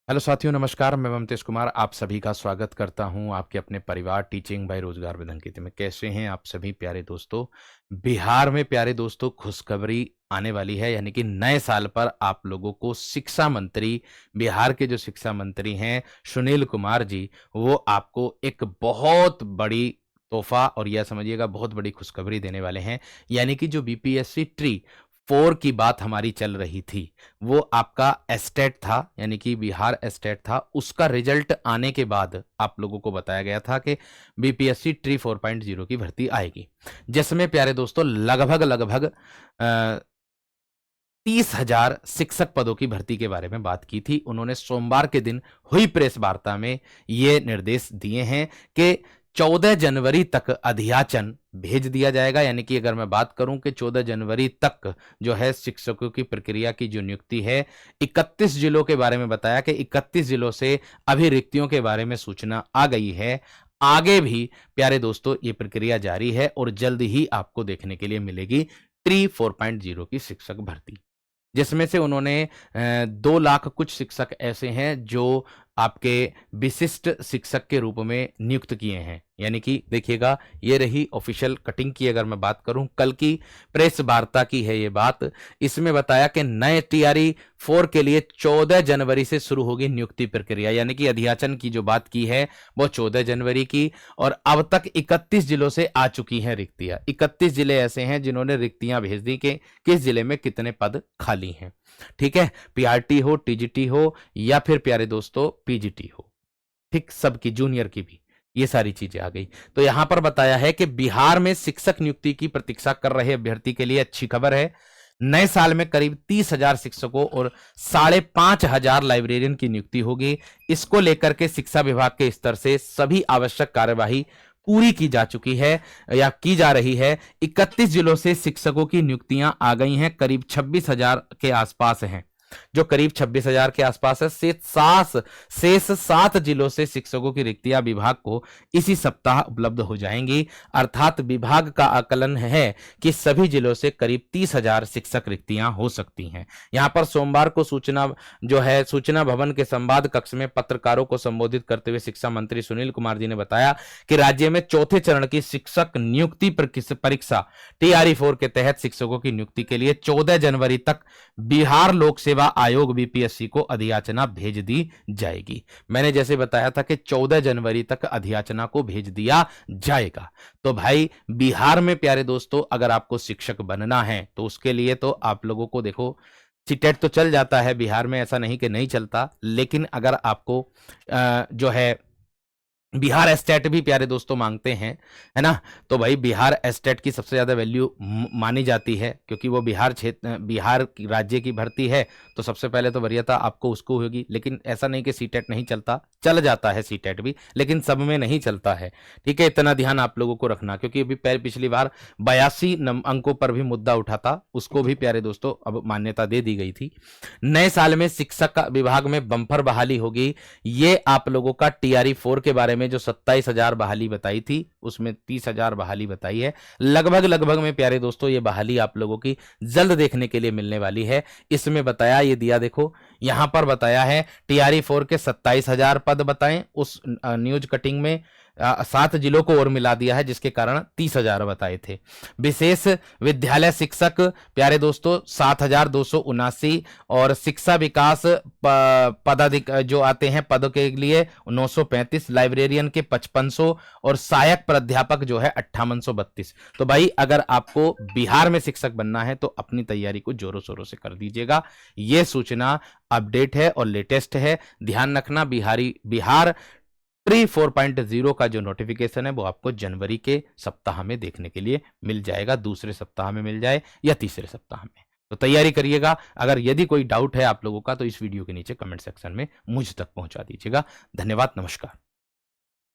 Hello साथियों, नमस्कार। मैं ममतेश कुमार आप सभी का स्वागत करता हूं आपके अपने परिवार टीचिंग बाय रोजगार विद अंकित में। कैसे हैं आप सभी प्यारे दोस्तों? बिहार में प्यारे दोस्तों खुशखबरी आने वाली है, यानी कि नए साल पर आप लोगों को शिक्षा मंत्री, बिहार के जो शिक्षा मंत्री हैं सुनील कुमार जी, वो आपको एक बहुत बड़ी तोहफा और यह समझिएगा बहुत बड़ी खुशखबरी देने वाले हैं। यानी कि जो बीपीएससी ट्री 4 की बात हमारी चल रही थी, वो आपका एस्टेट था, यानी कि बिहार एस्टेट था। उसका रिजल्ट आने के बाद आप लोगों को बताया गया था कि बीपीएससी ट्री 4.0 की भर्ती आएगी, जिसमें प्यारे दोस्तों लगभग 30,000 शिक्षक पदों की भर्ती के बारे में बात की थी। उन्होंने सोमवार के दिन हुई प्रेस वार्ता में ये निर्देश दिए हैं कि 14 जनवरी तक अधियाचन भेज दिया जाएगा। यानी कि अगर मैं बात करूं कि 14 जनवरी तक जो है शिक्षकों की प्रक्रिया की जो नियुक्ति है, 31 जिलों के बारे में बताया कि 31 जिलों से अभी रिक्तियों के बारे में सूचना आ गई है। आगे भी प्यारे दोस्तों ये प्रक्रिया जारी है और जल्द ही आपको देखने के लिए मिलेगी ट्री 4.0 की शिक्षक भर्ती, जिसमें से उन्होंने 2 लाख कुछ शिक्षक ऐसे हैं जो आपके विशिष्ट शिक्षक के रूप में नियुक्त किए हैं। यानी कि देखिएगा, ये रही ऑफिशियल कटिंग की अगर मैं बात करूं, कल की प्रेस वार्ता की है ये बात। इसमें बताया कि नए टीआरई 4 के लिए 14 जनवरी से शुरू होगी नियुक्ति प्रक्रिया। यानी कि अधियाचन की जो बात की है वो 14 जनवरी की, और अब तक 31 जिलों से आ चुकी हैं रिक्तियां। 31 जिले ऐसे हैं जिन्होंने रिक्तियां भेज दी कि किस जिले में कितने पद खाली हैं। ठीक है, पीआरटी हो, टीजीटी हो या फिर प्यारे दोस्तों पीजीटी हो, ठीक, सबकी, जूनियर की भी, ये सारी चीजें आ गई। तो यहां पर बताया है कि बिहार में शिक्षक नियुक्ति की प्रतीक्षा कर रहे अभ्यर्थी के लिए अच्छी खबर है। नए साल में करीब 30,000 शिक्षकों और 5,500 लाइब्रेरियन की नियुक्ति होगी। इसको लेकर के शिक्षा विभाग के स्तर से सभी आवश्यक कार्यवाही पूरी की जा चुकी है या की जा रही है। 31 जिलों से शिक्षकों की नियुक्तियां आ गई हैं, करीब 26,000 के आसपास हैं, जो करीब 26,000 के आसपास है। शेष 7 जिलों से शिक्षकों की रिक्तियां विभाग को इसी सप्ताह उपलब्ध हो जाएंगी। अर्थात विभाग का आकलन है कि सभी जिलों से करीब 30,000 शिक्षक रिक्तियां हो सकती हैं। यहां पर सोमवार को सूचना भवन के संवाद कक्ष में पत्रकारों को संबोधित करते हुए शिक्षा मंत्री सुनील कुमार जी ने बताया कि राज्य में चौथे चरण की शिक्षक नियुक्ति परीक्षा टीआरई 4 के तहत शिक्षकों की नियुक्ति के लिए 14 जनवरी तक बिहार लोक सेवा आयोग बीपीएससी को अधियाचना भेज दी जाएगी। मैंने जैसे बताया था कि 14 जनवरी तक अधियाचना को भेज दिया जाएगा। तो भाई बिहार में प्यारे दोस्तों अगर आपको शिक्षक बनना है तो उसके लिए तो आप लोगों को देखो, सीटेट तो चल जाता है बिहार में, ऐसा नहीं कि नहीं चलता, लेकिन अगर आपको जो है बिहार एस्टेट भी प्यारे दोस्तों मांगते हैं, है ना, तो भाई बिहार एस्टेट की सबसे ज्यादा वैल्यू मानी जाती है, क्योंकि वो बिहार की राज्य की भर्ती है, तो सबसे पहले तो वरीयता आपको उसको होगी। लेकिन ऐसा नहीं कि सीटेट नहीं चलता, चल जाता है सीटेट भी, लेकिन सब में नहीं चलता है। ठीक है, इतना ध्यान आप लोगों को रखना, क्योंकि अभी पिछली बार 82 अंकों पर भी मुद्दा उठा था, उसको भी प्यारे दोस्तों अब मान्यता दे दी गई थी। नए साल में शिक्षक विभाग में बंपर बहाली होगी। ये आप लोगों का टीआरई 4 के बारे में जो 27,000 बहाली बताई थी, उसमें 30,000 बहाली बताई है। लगभग में प्यारे दोस्तों ये बहाली आप लोगों की जल्द देखने के लिए मिलने वाली है। इसमें बताया, ये दिया देखो, यहां पर बताया है टीआरई 4 के 27,000 पद बताएं। उस न्यूज कटिंग में 7 जिलों को और मिला दिया है, जिसके कारण 30,000 बताए थे। विशेष विद्यालय शिक्षक प्यारे दोस्तों 7,279, और शिक्षा विकास पदाधिक जो आते हैं पदों के लिए 935, लाइब्रेरियन के 5500, और सहायक प्राध्यापक जो है 5832। तो भाई अगर आपको बिहार में शिक्षक बनना है तो अपनी तैयारी को जोरों शोरों से कर दीजिएगा। यह सूचना अपडेट है और लेटेस्ट है, ध्यान रखना। बिहार ट्री 4.0 का जो नोटिफिकेशन है वो आपको जनवरी के सप्ताह में देखने के लिए मिल जाएगा, दूसरे सप्ताह में मिल जाए या तीसरे सप्ताह में। तो तैयारी करिएगा। अगर यदि कोई डाउट है आप लोगों का तो इस वीडियो के नीचे कमेंट सेक्शन में मुझ तक पहुंचा दीजिएगा। धन्यवाद, नमस्कार।